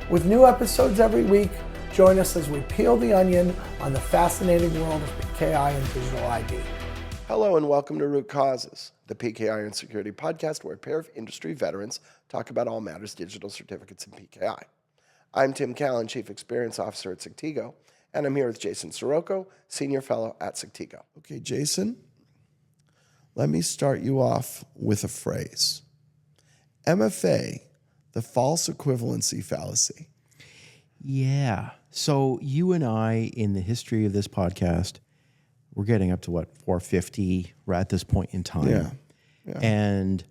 With new episodes every week, join us as we peel the onion on the fascinating world of PKI and digital ID. Hello and welcome to Root Causes, the PKI and Security podcast where a pair of industry veterans talk about all matters digital certificates and PKI. I'm Tim Callan, Chief Experience Officer at Sectigo, and I'm here with Jason Sirocco, Senior Fellow at Sectigo. Okay, Jason, let me start you off with a phrase. MFA, the false equivalency fallacy. Yeah. So you and I, in the history of this podcast, we're getting up to 450 we're at this point in time. Yeah. And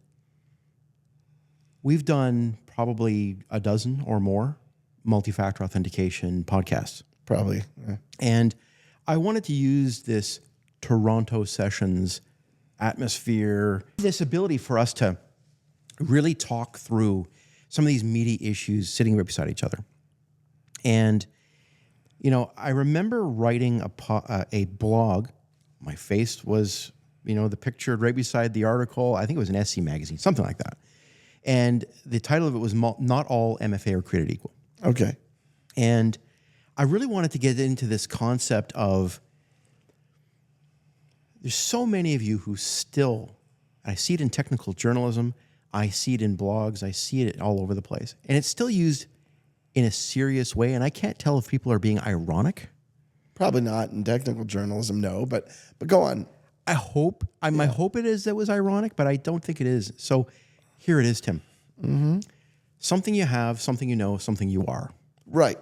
we've done probably a dozen or more multi-factor authentication podcasts. Probably. Yeah. And I wanted to use this Toronto sessions atmosphere, this ability for us to really talk through some of these meaty issues sitting right beside each other. And, you know, I remember writing a blog. My face was, the picture right beside the article. I think it was an SC magazine, something like that. And the title of it was Not All MFA Are Created Equal. Okay. And I really wanted to get into this concept of there's so many of you who still, I see it in technical journalism, I see it in blogs, I see it all over the place. And it's still used in a serious way, and I can't tell if people are being ironic. Probably not in technical journalism, no, but go on. I hope it is that was ironic, but I don't think it is. So here it is, Tim. Mm-hmm. Something you have, something you know, something you are. Right.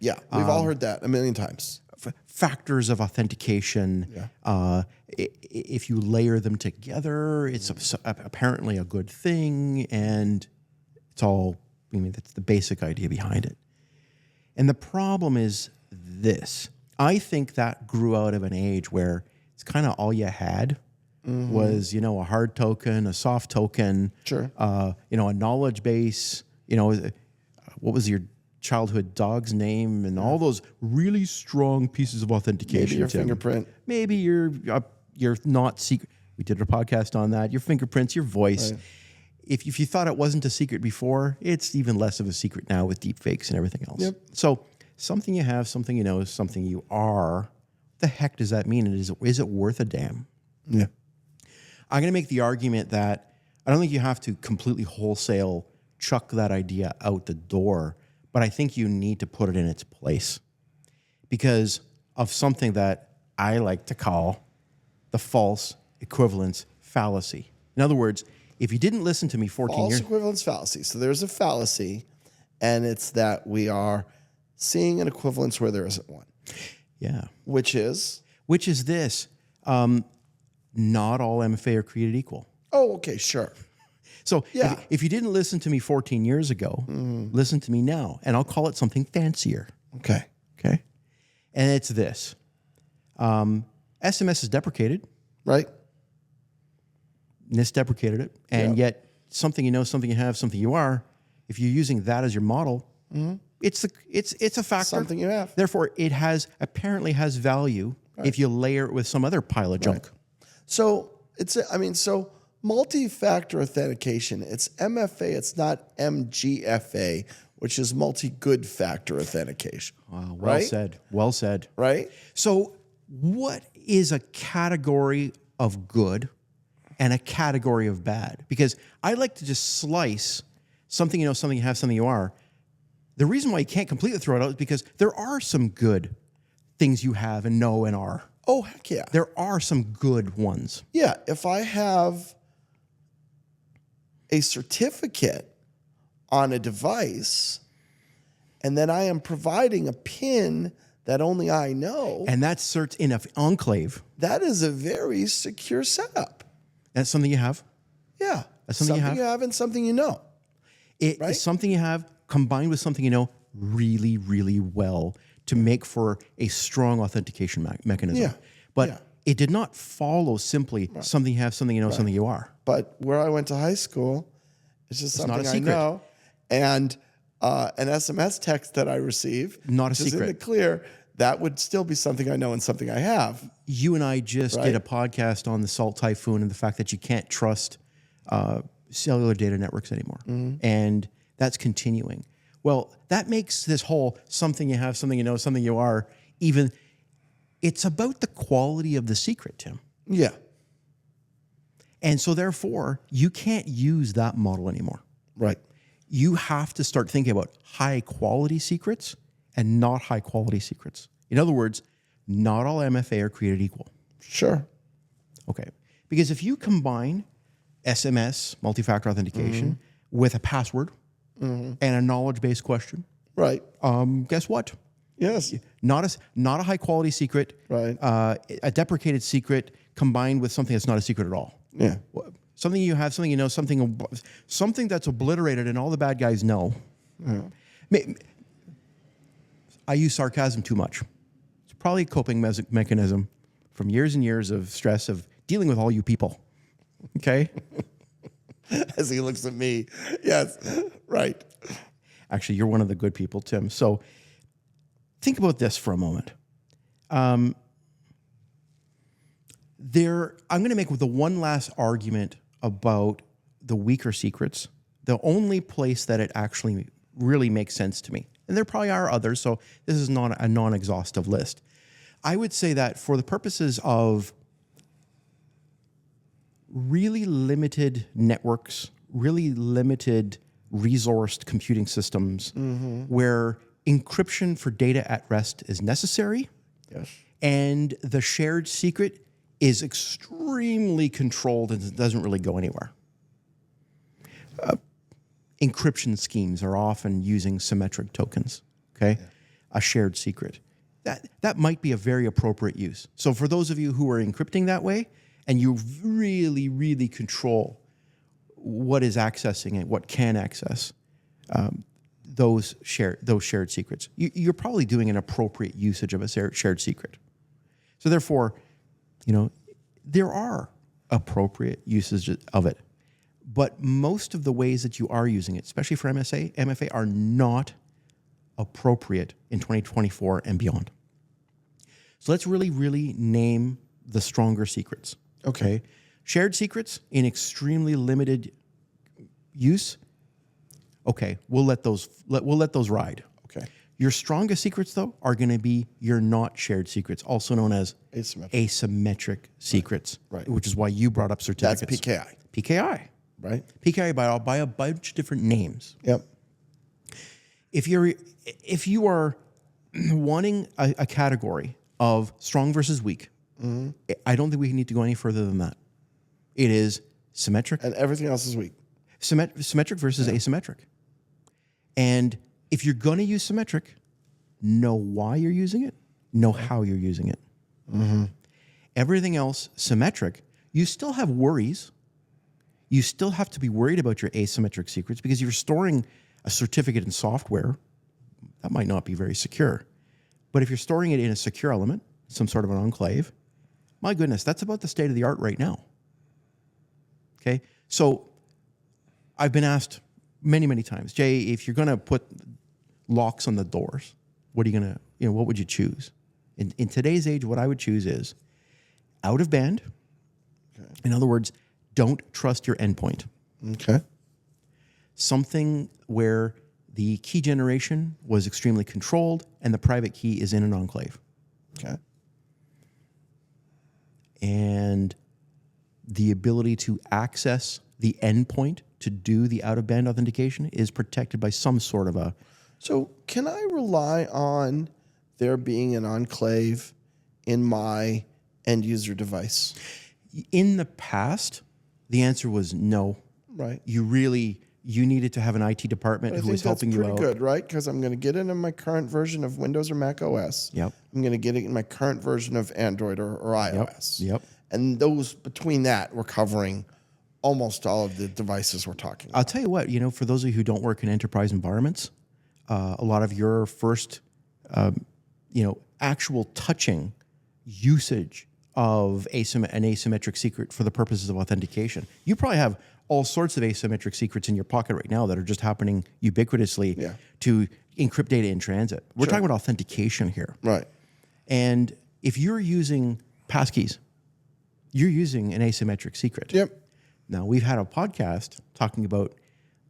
Yeah, we've all heard that a million times. Factors of authentication. Yeah. If you layer them together, it's apparently a good thing, and it's all, that's the basic idea behind it. And the problem is this. I think that grew out of an age where it's kind of all you had was, a hard token, a soft token, Sure. A knowledge base, what was your childhood dog's name, and all those really strong pieces of authentication. Maybe your Tim. fingerprint. Maybe you're not secret. We did a podcast on that. Your fingerprints, your voice. Right. If you thought it wasn't a secret before, it's even less of a secret now with deep fakes and everything else. Yep. So something you have, something you know, something you are. The heck does that mean? And is it worth a damn? Yeah. I'm going to make the argument that I don't think you have to completely wholesale chuck that idea out the door, but I think you need to put it in its place because of something that I like to call the false equivalence fallacy. In other words, if you didn't listen to me 14 False years... equivalence fallacy. So there's a fallacy, and it's that we are seeing an equivalence where there isn't one. Yeah. Which is? Which is this. Not all MFA are created equal. Oh, okay, sure. So Yeah. if you didn't listen to me 14 years ago, listen to me now, and I'll call it something fancier. Okay. Okay? And it's this. SMS is deprecated. Right. NIST deprecated it. And yet something you know, something you have, something you are, if you're using that as your model, it's a factor. Something you have. Therefore, it apparently has value if you layer it with some other pile of junk. Right. So so multi-factor authentication, it's MFA, it's not MGFA, which is multi-good factor authentication. Well right? said. Well said. Right? So what is a category of good and a category of bad? Because I like to just slice something you know, something you have, something you are. The reason why you can't completely throw it out is because there are some good things you have and know and are. Oh, heck yeah. There are some good ones. Yeah, if I have a certificate on a device and then I am providing a PIN that only I know, And that cert's in an enclave. that is a very secure setup. That's something you have. Yeah. That's something you have? and something you know. It Right? is something you have combined with something you know really, really well to make for a strong authentication mechanism. Yeah. But Yeah. it did not follow simply something you have, something you know, something you are. But where I went to high school, it's just It's not something a I secret. know. And an SMS text that I receive, Not a which is in secret. the clear, that would still be something I know and something I have. You and I just Right. did a podcast on the Salt Typhoon and the fact that you can't trust cellular data networks anymore. And that's continuing. Well, that makes this whole something you have, something you know, something you are, even, it's about the quality of the secret, Tim. Yeah. And so therefore, you can't use that model anymore. Right. You have to start thinking about high quality secrets and not high quality secrets. In other words, not all MFA are created equal. Sure. Okay. Because if you combine SMS, multi-factor authentication, with a password and a knowledge-based question, Right. guess what? Yes. Not a high-quality secret, Right. A deprecated secret combined with something that's not a secret at all. Yeah. Something you have, something you know, something that's obliterated and all the bad guys know. I use sarcasm too much. It's probably a coping mechanism from years and years of stress of dealing with all you people. Okay? As he looks at me. Yes. Right. Actually, you're one of the good people, Tim. So think about this for a moment. I'm going to make the one last argument about the weaker secrets, the only place that it actually really makes sense to me. And there probably are others, so this is not a non-exhaustive list. I would say that for the purposes of really limited networks, really limited resourced computing systems where encryption for data at rest is necessary, Yes. and the shared secret is extremely controlled and it doesn't really go anywhere. Encryption schemes are often using symmetric tokens, okay? Yeah. A shared secret. That might be a very appropriate use. So for those of you who are encrypting that way, and you really, really control what is accessing it, what can access those shared secrets, you're probably doing an appropriate usage of a shared secret. So therefore, there are appropriate usages of it. But most of the ways that you are using it, especially for MFA, are not appropriate in 2024 and beyond. So let's really, really name the stronger secrets. Okay. Shared secrets in extremely limited use. Okay, we'll let those ride. Okay. Your strongest secrets, though, are going to be your not shared secrets, also known as asymmetric secrets, Right. Which is why you brought up certificates. That's PKI. PKI. Right. PKI by a bunch of different names. Yep. If you are wanting a category of strong versus weak, I don't think we need to go any further than that. It is symmetric. And everything else is weak. Symmetric versus asymmetric. And if you're going to use symmetric, know why you're using it, know how you're using it. Everything else symmetric, you still have worries. You still have to be worried about your asymmetric secrets because you're storing a certificate in software. That might not be very secure. But if you're storing it in a secure element, some sort of an enclave, my goodness, that's about the state of the art right now. Okay? So I've been asked many, many times, Jay, if you're going to put locks on the doors, what are you going to, what would you choose? In today's age, what I would choose is out of band. Okay. In other words, don't trust your endpoint. Okay. Something where the key generation was extremely controlled and the private key is in an enclave. Okay. And the ability to access the endpoint to do the out-of-band authentication is protected by some sort of a... So can I rely on there being an enclave in my end user device? In the past, the answer was no. Right. You needed to have an IT department who was helping you out. That's pretty good, right? Because I'm going to get it in my current version of Windows or Mac OS. Yep. I'm going to get it in my current version of Android or iOS. Yep. And those between that, we're covering almost all of the devices we're talking about. I'll tell you what, for those of you who don't work in enterprise environments, a lot of your first, actual touching usage of an asymmetric secret for the purposes of authentication. You probably have all sorts of asymmetric secrets in your pocket right now that are just happening ubiquitously to encrypt data in transit. We're talking about authentication here. Right. And if you're using passkeys, you're using an asymmetric secret. Yep. Now, we've had a podcast talking about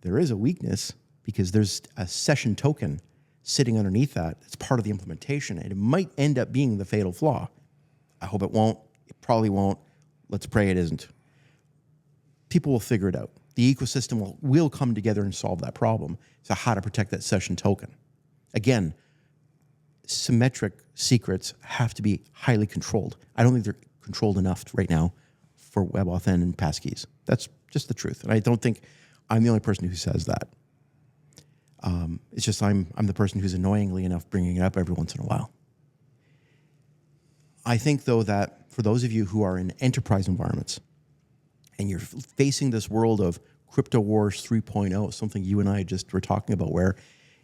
there is a weakness because there's a session token sitting underneath that. It's part of the implementation, and it might end up being the fatal flaw. I hope it won't. It probably won't. Let's pray it isn't. People will figure it out. The ecosystem will come together and solve that problem. So how to protect that session token. Again, symmetric secrets have to be highly controlled. I don't think they're controlled enough right now for WebAuthn and passkeys. That's just the truth. And I don't think I'm the only person who says that. It's just I'm the person who's annoyingly enough bringing it up every once in a while. I think, though, that for those of you who are in enterprise environments and you're facing this world of crypto wars 3.0, something you and I just were talking about, where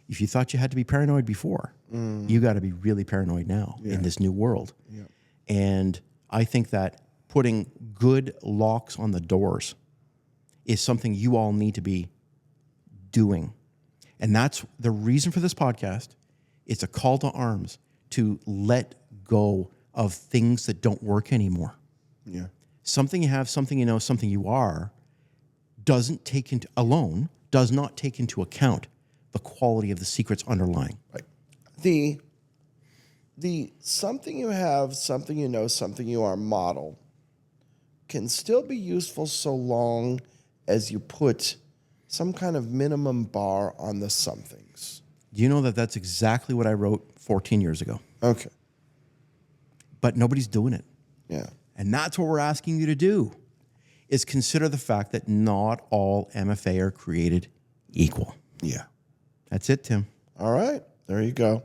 if you thought you had to be paranoid before, you got to be really paranoid now in this new world. Yeah. And I think that putting good locks on the doors is something you all need to be doing. And that's the reason for this podcast. It's a call to arms to let go of things that don't work anymore. Yeah. Something you have, something you know, something you are, does not take into account the quality of the secrets underlying. Right. The something you have, something you know, something you are model can still be useful so long as you put some kind of minimum bar on the somethings. You know that's exactly what I wrote 14 years ago. Okay. But nobody's doing it. Yeah. And that's what we're asking you to do, is consider the fact that not all MFA are created equal. Yeah. That's it, Tim. All right. There you go.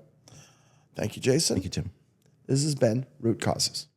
Thank you, Jason. Thank you, Tim. This has been Root Causes.